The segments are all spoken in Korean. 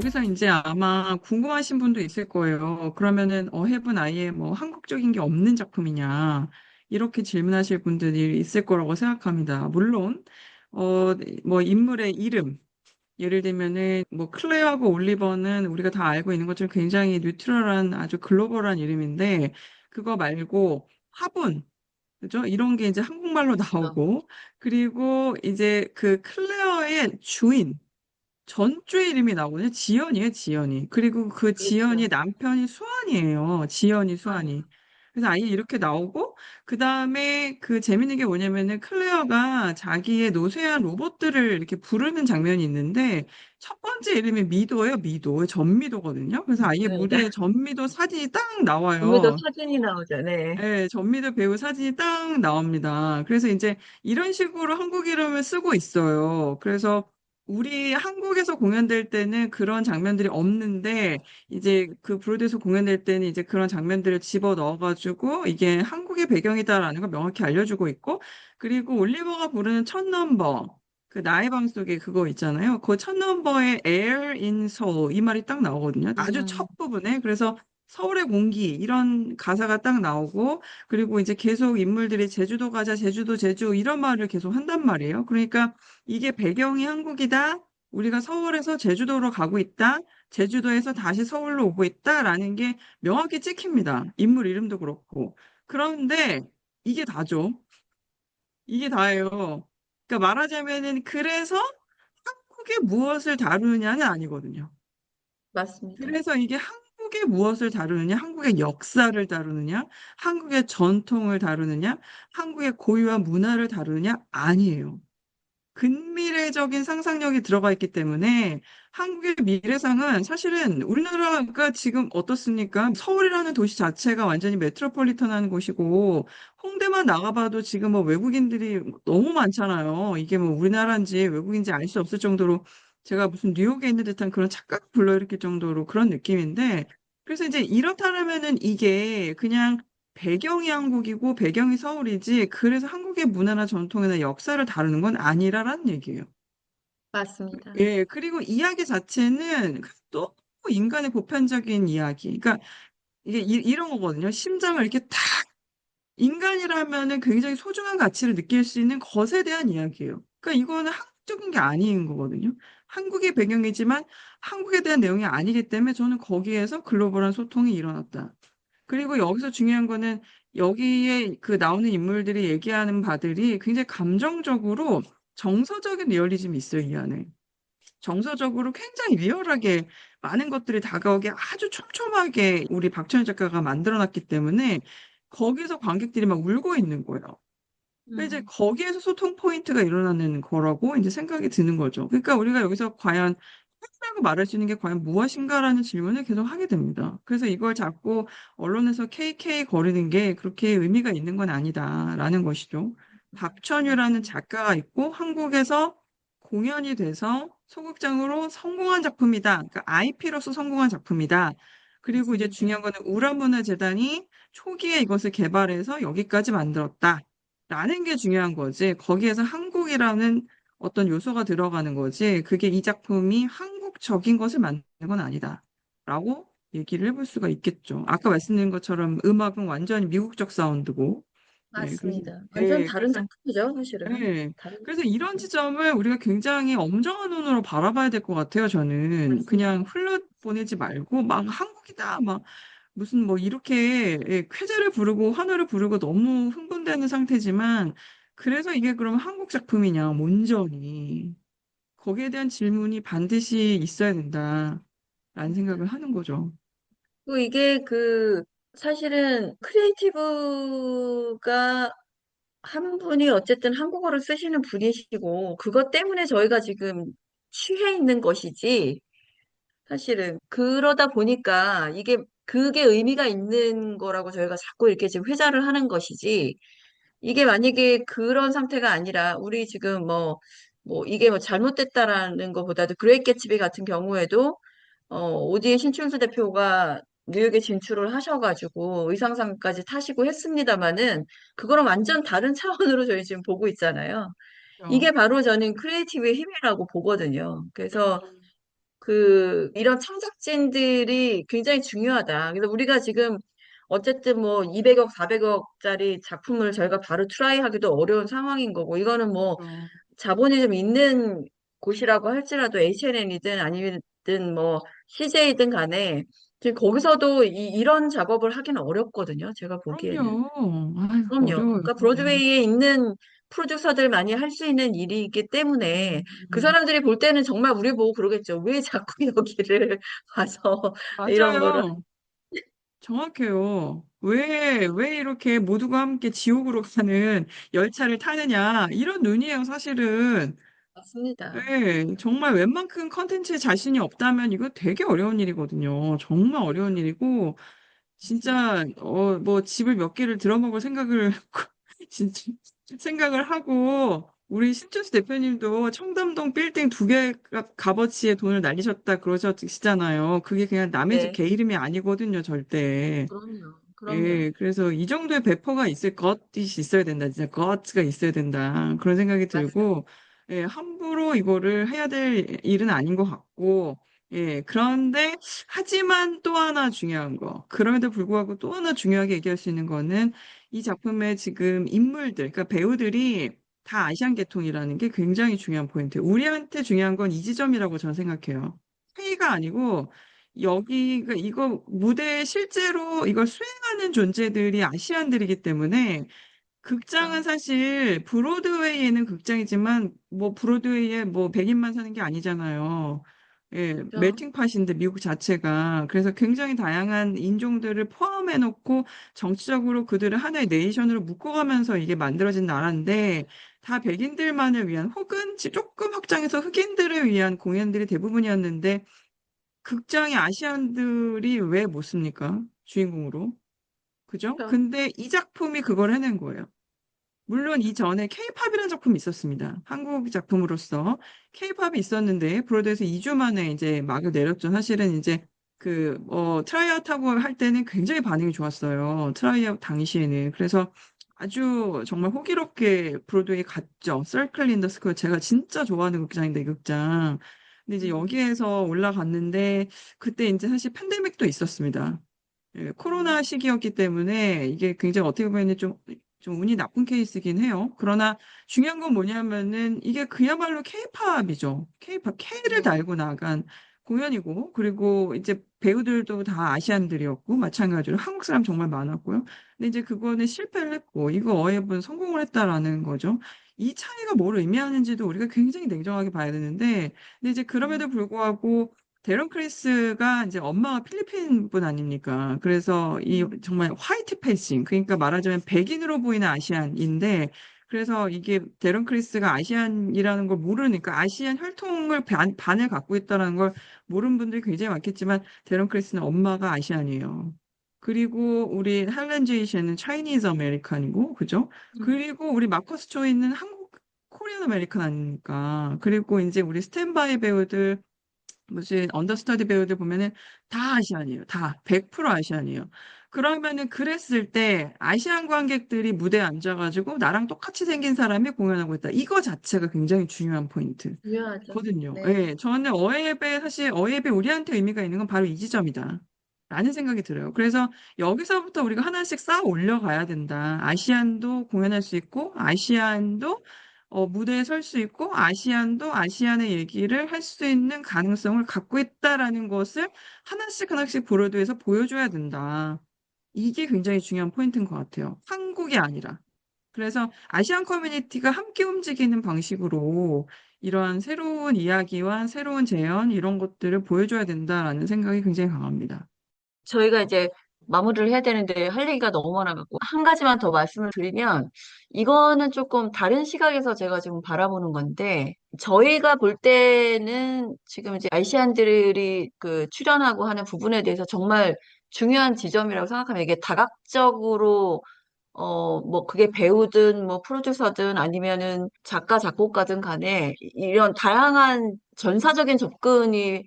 여기서 이제 아마 궁금하신 분도 있을 거예요. 그러면은 해븐 아이에 뭐 한국적인 게 없는 작품이냐 이렇게 질문하실 분들이 있을 거라고 생각합니다. 물론 어 뭐 인물의 이름 예를 들면은 뭐 클레어하고 올리버는 우리가 다 알고 있는 것처럼 굉장히 뉴트럴한 아주 글로벌한 이름인데 그거 말고 화분 그죠? 이런 게 이제 한국말로 어, 나오고 그리고 이제 그 클레어의 주인 전주의 이름이 나오거든요. 지연이에요, 지연이. 그리고 그 지연이 그렇죠. 남편이 수환이에요. 지연이, 수환이. 아, 그래서 아예 이렇게 나오고, 그 다음에 그 재밌는 게 뭐냐면은 클레어가 자기의 노쇠한 로봇들을 이렇게 부르는 장면이 있는데, 첫 번째 이름이 미도예요, 미도. 전미도거든요. 그래서 아예 맞습니다. 무대에 전미도 사진이 딱 구미도 나와요. 사진이 나오죠. 네. 네, 전미도 배우 사진이 딱 나옵니다. 그래서 이제 이런 식으로 한국 이름을 쓰고 있어요. 그래서 우리 한국에서 공연될 때는 그런 장면들이 없는데 이제 그 브로드에서 공연될 때는 이제 그런 장면들을 집어 넣어가지고 이게 한국의 배경이다라는 걸 명확히 알려주고 있고 그리고 올리버가 부르는 첫 넘버 그 나의 방 속에 그거 있잖아요. 그 첫 넘버에 Air in Seoul 이 말이 딱 나오거든요. 아주 첫 음, 부분에 그래서 서울의 공기 이런 가사가 딱 나오고 그리고 이제 계속 인물들이 제주도 가자 제주도 제주 이런 말을 계속 한단 말이에요. 그러니까 이게 배경이 한국이다. 우리가 서울에서 제주도로 가고 있다. 제주도에서 다시 서울로 오고 있다라는 게 명확히 찍힙니다. 인물 이름도 그렇고. 그런데 이게 다죠. 이게 다예요. 그러니까 말하자면은 그래서 한국의 무엇을 다루느냐는 아니거든요. 맞습니다. 그래서 이게 한국의 무엇을 다루느냐, 한국의 역사를 다루느냐, 한국의 전통을 다루느냐, 한국의 고유한 문화를 다루느냐, 아니에요. 근미래적인 상상력이 들어가 있기 때문에 한국의 미래상은 사실은 우리나라가 지금 어떻습니까? 서울이라는 도시 자체가 완전히 메트로폴리탄한 곳이고 홍대만 나가봐도 지금 뭐 외국인들이 너무 많잖아요. 이게 뭐 우리나라인지 외국인지 알 수 없을 정도로 제가 무슨 뉴욕에 있는 듯한 그런 착각을 불러일으킬 정도로 그런 느낌인데 그래서 이제 이렇다면은 이게 그냥 배경이 한국이고 배경이 서울이지 그래서 한국의 문화나 전통이나 역사를 다루는 건 아니라라는 얘기예요. 맞습니다. 예, 그리고 이야기 자체는 또 인간의 보편적인 이야기. 그러니까 이게 이런 거거든요. 심장을 이렇게 탁 인간이라면은 굉장히 소중한 가치를 느낄 수 있는 것에 대한 이야기예요. 그러니까 이거는 한국적인 게 아닌 거거든요. 한국의 배경이지만 한국에 대한 내용이 아니기 때문에 저는 거기에서 글로벌한 소통이 일어났다. 그리고 여기서 중요한 거는 여기에 그 나오는 인물들이 얘기하는 바들이 굉장히 감정적으로 정서적인 리얼리즘이 있어요, 이 안에. 정서적으로 굉장히 리얼하게 많은 것들이 다가오게 아주 촘촘하게 우리 박천희 작가가 만들어놨기 때문에 거기서 관객들이 막 울고 있는 거예요. 그러니까 이제 음, 거기에서 소통 포인트가 일어나는 거라고 이제 생각이 드는 거죠. 그러니까 우리가 여기서 과연 팩트라고 말할 수 있는 게 과연 무엇인가라는 질문을 계속 하게 됩니다. 그래서 이걸 자꾸 언론에서 KK 거리는 게 그렇게 의미가 있는 건 아니다라는 것이죠. 박천유라는 맞습니다. 작가가 있고 한국에서 공연이 돼서 소극장으로 성공한 작품이다. 그러니까 IP로서 성공한 작품이다. 그리고 이제 맞습니다. 중요한 거는 우라문화재단이 초기에 이것을 개발해서 여기까지 만들었다. 라는 게 중요한 거지. 거기에서 한국이라는 어떤 요소가 들어가는 거지. 그게 이 작품이 한국적인 것을 만든 건 아니다. 라고 얘기를 해볼 수가 있겠죠. 아까 말씀드린 것처럼 음악은 완전히 미국적 사운드고. 네, 그래서, 맞습니다. 완전 네, 다른 그래서, 작품이죠, 사실은. 네. 다른 그래서 이런 작품이죠. 지점을 우리가 굉장히 엄정한 눈으로 바라봐야 될 것 같아요, 저는. 그냥 맞습니다. 흘려보내지 말고, 막 한국이다, 막 무슨 뭐 이렇게 예, 쾌재를 부르고 환호를 부르고 너무 흥분되는 상태지만 그래서 이게 그럼 한국 작품이냐 온전히 거기에 대한 질문이 반드시 있어야 된다라는 생각을 하는 거죠. 그 이게 사실은 크리에이티브가 한 분이 어쨌든 한국어를 쓰시는 분이시고, 그것 때문에 저희가 지금 취해 있는 것이지, 사실은. 그러다 보니까 그게 의미가 있는 거라고 저희가 자꾸 이렇게 지금 회자를 하는 것이지, 이게 만약에 그런 상태가 아니라, 우리 지금 이게 뭐 잘못됐다라는 것보다도, 그레이트 개츠비 같은 경우에도, 오디의 신춘수 대표가 뉴욕에 진출을 하셔가지고 의상상까지 타시고 했습니다마는, 그거랑 완전 다른 차원으로 저희 지금 보고 있잖아요. 이게 그렇죠. 바로 저는 크리에이티브의 힘이라고 보거든요. 그래서 음, 이런 창작진들이 굉장히 중요하다. 그래서 우리가 지금 어쨌든 뭐 200억, 400억짜리 작품을 저희가 바로 트라이 하기도 어려운 상황인 거고, 이거는 뭐 어, 자본이 좀 있는 곳이라고 할지라도 H&M이든 아니든 뭐 CJ든 간에 지금 거기서도 이런 작업을 하기는 어렵거든요. 제가 보기에는. 그럼요. 아유, 그럼요. 어려워요. 그러니까 브로드웨이에 있는 프로듀서들만이 할 수 있는 일이기 때문에 그 음, 사람들이 볼 때는 정말 우리 보고 그러겠죠. 왜 자꾸 여기를 와서 이런 거를. 맞아요. 정확해요. 왜 이렇게 모두가 함께 지옥으로 가는 열차를 타느냐. 이런 논의예요, 사실은. 맞습니다. 예, 정말 웬만큼 컨텐츠에 자신이 없다면 이거 되게 어려운 일이거든요. 정말 어려운 일이고, 진짜, 뭐, 집을 몇 개를 들어먹을 생각을, 진짜, 생각을 하고, 우리 신춘수 대표님도 청담동 빌딩 2개 값어치의 돈을 날리셨다 그러셨잖아요. 그게 그냥 남의 집 네. 개 이름이 아니거든요, 절대. 그럼요. 그럼요. 예, 그래서 이 정도의 배퍼가 있을 것이 있어야 된다. 진짜 것가 있어야 된다. 그런 생각이 맞아요. 들고, 예, 함부로 이거를 해야 될 일은 아닌 것 같고, 예, 그런데, 하지만 또 하나 중요한 거. 그럼에도 불구하고 또 하나 중요하게 얘기할 수 있는 거는 이 작품의 지금 인물들, 그러니까 배우들이 다 아시안 계통이라는 게 굉장히 중요한 포인트예요. 우리한테 중요한 건 이 지점이라고 저는 생각해요. 회의가 아니고, 여기가 이거 무대에 실제로 이걸 수행하는 존재들이 아시안들이기 때문에 극장은 그렇죠. 사실 브로드웨이에는 극장이지만 뭐 브로드웨이에 뭐 백인만 사는 게 아니잖아요. 예, 그렇죠. 멜팅 팟인데 미국 자체가 그래서 굉장히 다양한 인종들을 포함해 놓고 정치적으로 그들을 하나의 네이션으로 묶어가면서 이게 만들어진 나라인데 다 백인들만을 위한 혹은 조금 확장해서 흑인들을 위한 공연들이 대부분이었는데 극장에 아시안들이 왜 못 씁니까? 주인공으로. 그죠? 그렇죠. 근데 이 작품이 그걸 해낸 거예요. 물론 이전에 케이팝이라는 작품이 있었습니다. 한국 작품으로서 케이팝이 있었는데 브로드에서 2주 만에 이제 막을 내렸죠. 사실은 이제 트라이아웃 하고 할 때는 굉장히 반응이 좋았어요. 트라이아웃 당시에는. 그래서 아주 정말 호기롭게 브로드웨이 갔죠. 서클 인더 스퀘어 제가 진짜 좋아하는 극장인데 이 극장. 근데 이제 음, 여기에서 올라갔는데 그때 이제 사실 팬데믹도 있었습니다. 예, 코로나 음, 시기였기 때문에 이게 굉장히 어떻게 보면 좀 운이 나쁜 케이스긴 해요. 그러나 중요한 건 뭐냐면은 이게 그야말로 케이팝이죠. 케이팝, K를 네. 달고 나간 공연이고, 그리고 이제 배우들도 다 아시안들이었고, 마찬가지로 한국 사람 정말 많았고요. 근데 이제 그거는 실패를 했고, 이거 어해분 성공을 했다라는 거죠. 이 차이가 뭘 의미하는지도 우리가 굉장히 냉정하게 봐야 되는데, 근데 이제 음, 그럼에도 불구하고 데런 크리스가 이제 엄마가 필리핀 분 아닙니까? 그래서 이 음, 정말 화이트 패싱, 그러니까 말하자면 백인으로 보이는 아시안인데, 그래서 이게 데런 크리스가 아시안이라는 걸 모르니까 아시안 혈통을 반을 갖고 있다는 걸 모르는 분들이 굉장히 많겠지만 데런 크리스는 엄마가 아시안이에요. 그리고 우리 헬렌 제이션은 차이니즈 아메리칸이고, 그죠? 음. 그리고 우리 마커스 초이는 한국 코리안 아메리칸 아닙니까? 그리고 이제 우리 스탠바이 배우들 무슨 언더스터디 배우들 보면은 다 아시안이에요. 다 100% 아시안이에요. 그러면은 그랬을 때 아시안 관객들이 무대에 앉아가지고 나랑 똑같이 생긴 사람이 공연하고 있다. 이거 자체가 굉장히 중요한 중요하죠. 포인트거든요. 네. 예, 저는 어예배 사실 어예배 우리한테 의미가 있는 건 바로 이 지점이다. 라는 생각이 들어요. 그래서 여기서부터 우리가 하나씩 쌓아 올려가야 된다. 아시안도 공연할 수 있고, 아시안도 무대에 설 수 있고 아시안도 아시안의 얘기를 할 수 있는 가능성을 갖고 있다라는 것을 하나씩 하나씩 브로드에서 보여줘야 된다. 이게 굉장히 중요한 포인트인 것 같아요. 한국이 아니라. 그래서 아시안 커뮤니티가 함께 움직이는 방식으로 이러한 새로운 이야기와 새로운 재현 이런 것들을 보여줘야 된다라는 생각이 굉장히 강합니다. 저희가 이제 마무리를 해야 되는데 할 얘기가 너무 많아갖고 한 가지만 더 말씀을 드리면 이거는 조금 다른 시각에서 제가 지금 바라보는 건데 저희가 볼 때는 지금 이제 아시안들이 출연하고 하는 부분에 대해서 정말 중요한 지점이라고 생각하면 이게 다각적으로 뭐 그게 배우든 뭐 프로듀서든 아니면은 작가 작곡가든 간에 이런 다양한 전사적인 접근이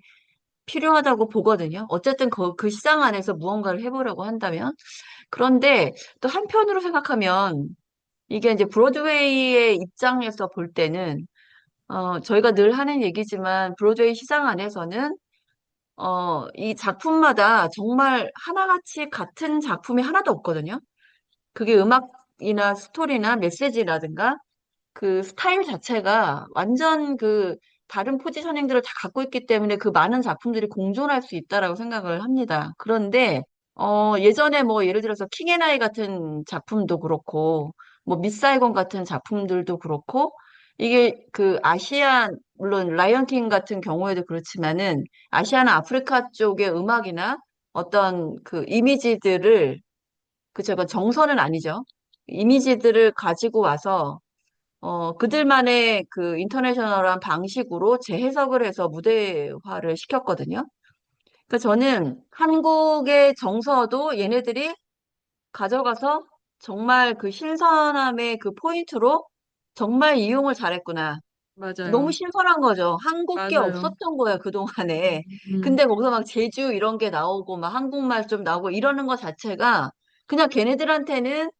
필요하다고 보거든요. 어쨌든 그 시장 안에서 무언가를 해보려고 한다면. 그런데 또 한편으로 생각하면 이게 이제 브로드웨이의 입장에서 볼 때는 저희가 늘 하는 얘기지만 브로드웨이 시장 안에서는 이 작품마다 정말 하나같이 같은 작품이 하나도 없거든요. 그게 음악이나 스토리나 메시지라든가 그 스타일 자체가 완전 그 다른 포지셔닝들을 다 갖고 있기 때문에 그 많은 작품들이 공존할 수 있다라고 생각을 합니다. 그런데 예전에 뭐 예를 들어서 킹앤아이 같은 작품도 그렇고 뭐 미사이건 같은 작품들도 그렇고 이게 그 아시안 물론 라이언 킹 같은 경우에도 그렇지만은 아시아나 아프리카 쪽의 음악이나 어떤 그 이미지들을 그쵸, 그 정서는 아니죠. 이미지들을 가지고 와서 그들만의 그 인터내셔널한 방식으로 재해석을 해서 무대화를 시켰거든요. 그러니까 저는 한국의 정서도 얘네들이 가져가서 정말 그 신선함의 그 포인트로 정말 이용을 잘했구나. 너무 맞아요. 신선한 거죠. 한국게 맞아요. 없었던 거야, 그동안에. 음, 근데 거기서 막 제주 이런 게 나오고, 막 한국말 좀 나오고 이러는 것 자체가 그냥 걔네들한테는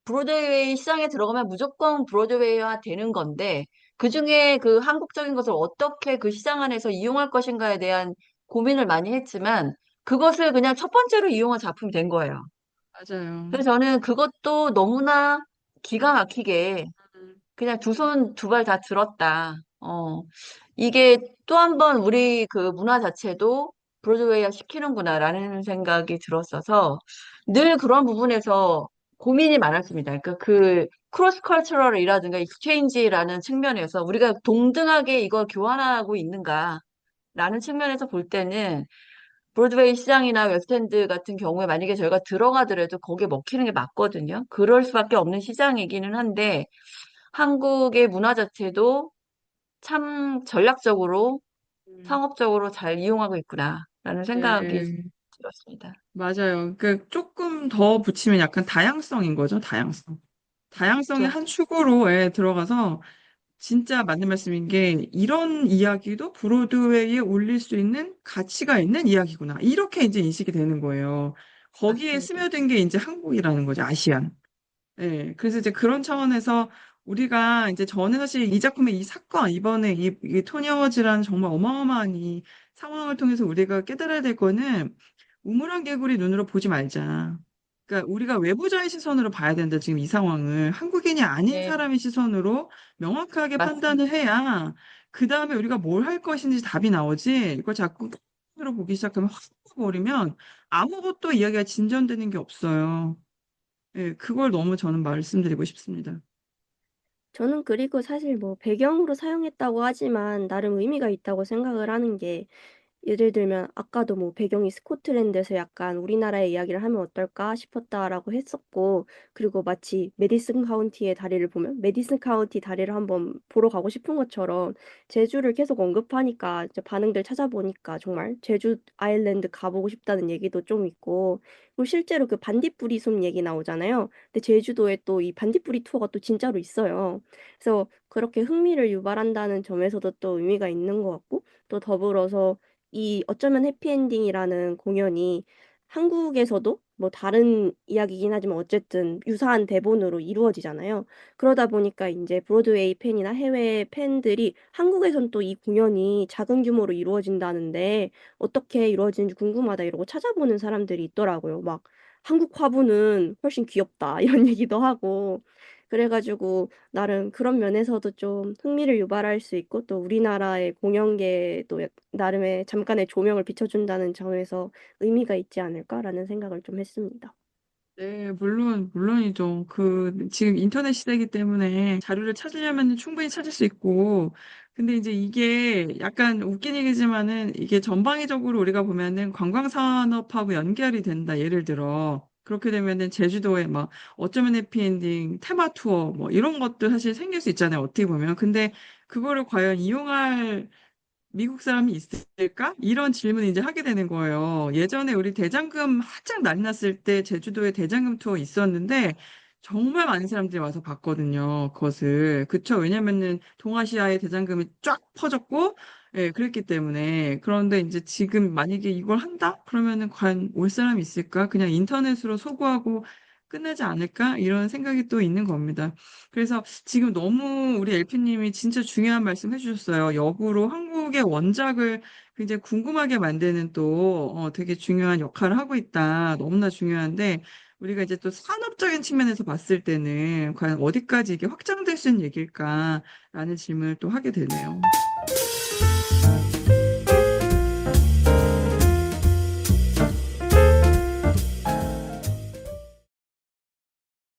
브로드웨이 시장에 들어가면 무조건 브로드웨이화 되는 건데, 그중에 그 한국적인 것을 어떻게 그 시장 안에서 이용할 것인가에 대한 고민을 많이 했지만, 그것을 그냥 첫 번째로 이용한 작품이 된 거예요. 맞아요. 그래서 저는 그것도 너무나 기가 막히게 음, 그냥 두 손 두 발 다 들었다. 이게 또 한 번 우리 그 문화 자체도 브로드웨이화 시키는구나라는 생각이 들었어서 늘 그런 부분에서 고민이 많았습니다. 그러니까 그 크로스 컬처럴이라든가 익스체인지라는 측면에서 우리가 동등하게 이걸 교환하고 있는가라는 측면에서 볼 때는 브로드웨이 시장이나 웨스트엔드 같은 경우에 만약에 저희가 들어가더라도 거기에 먹히는 게 맞거든요. 그럴 수밖에 없는 시장이기는 한데 한국의 문화 자체도 참 전략적으로, 음, 상업적으로 잘 이용하고 있구나라는 생각이 네, 들었습니다. 맞아요. 그 조금 더 붙이면 약간 다양성인 거죠, 다양성. 다양성의 그렇죠. 한 축으로 예, 들어가서 진짜 맞는 말씀인 게 이런 이야기도 브로드웨이에 올릴 수 있는 가치가 있는 이야기구나. 이렇게 이제 인식이 되는 거예요. 거기에 맞습니다. 스며든 게 이제 한국이라는 거죠, 아시안. 예, 그래서 이제 그런 차원에서 우리가 이제 저는 사실 이 작품의 이 사건, 이번에 이 토니 어워즈라는 정말 어마어마한 이 상황을 통해서 우리가 깨달아야 될 거는 우물안 개구리 눈으로 보지 말자. 그러니까 우리가 외부자의 시선으로 봐야 된다, 지금 이 상황을. 한국인이 아닌 네, 사람의 시선으로 명확하게 판단을 맞습니다. 해야 그 다음에 우리가 뭘 할 것인지 답이 나오지. 이걸 자꾸 으로 보기 시작하면 확 버리면 아무것도 이야기가 진전되는 게 없어요. 예, 그걸 너무 저는 말씀드리고 싶습니다. 저는 그리고 사실 뭐 배경으로 사용했다고 하지만 나름 의미가 있다고 생각을 하는 게 예를 들면 아까도 뭐 배경이 스코틀랜드에서 약간 우리나라의 이야기를 하면 어떨까 싶었다라고 했었고 그리고 마치 메디슨 카운티의 다리를 보면 메디슨 카운티 다리를 한번 보러 가고 싶은 것처럼 제주를 계속 언급하니까 이제 반응들 찾아보니까 정말 제주 아일랜드 가보고 싶다는 얘기도 좀 있고 그리고 실제로 그 반딧불이 숲 얘기 나오잖아요. 근데 제주도에 또 이 반딧불이 투어가 또 진짜로 있어요. 그래서 그렇게 흥미를 유발한다는 점에서도 또 의미가 있는 것 같고 또 더불어서 이 어쩌면 해피엔딩이라는 공연이 한국에서도 뭐 다른 이야기긴 하지만 어쨌든 유사한 대본으로 이루어지잖아요. 그러다 보니까 이제 브로드웨이 팬이나 해외 팬들이 한국에선 또 이 공연이 작은 규모로 이루어진다는데 어떻게 이루어지는지 궁금하다 이러고 찾아보는 사람들이 있더라고요. 막 한국 화보는 훨씬 귀엽다 이런 얘기도 하고 그래가지고 나름 그런 면에서도 좀 흥미를 유발할 수 있고 또 우리나라의 공연계도 나름의 잠깐의 조명을 비춰준다는 점에서 의미가 있지 않을까라는 생각을 좀 했습니다. 네, 물론이죠. 지금 인터넷 시대이기 때문에 자료를 찾으려면 충분히 찾을 수 있고, 근데 이제 이게 약간 웃긴 얘기지만은 이게 전방위적으로 우리가 보면은 관광산업하고 연결이 된다. 예를 들어. 그렇게 되면은 제주도에 막 어쩌면 해피엔딩, 테마 투어 뭐 이런 것도 사실 생길 수 있잖아요. 어떻게 보면. 근데 그거를 과연 이용할 미국 사람이 있을까? 이런 질문을 이제 하게 되는 거예요. 예전에 우리 대장금 한창 난리 났을 때 제주도에 대장금 투어 있었는데 정말 많은 사람들이 와서 봤거든요. 그것을. 그쵸? 왜냐면은 동아시아에 대장금이 쫙 퍼졌고, 예, 그랬기 때문에. 그런데 이제 지금 만약에 이걸 한다? 그러면은 과연 올 사람이 있을까? 그냥 인터넷으로 소구하고 끝나지 않을까? 이런 생각이 또 있는 겁니다. 그래서 지금 너무 우리 엘피님이 진짜 중요한 말씀 해주셨어요. 역으로 한국의 원작을 굉장히 궁금하게 만드는 또 되게 중요한 역할을 하고 있다. 너무나 중요한데 우리가 이제 또 산업적인 측면에서 봤을 때는 과연 어디까지 이게 확장될 수 있는 얘기일까라는 질문을 또 하게 되네요.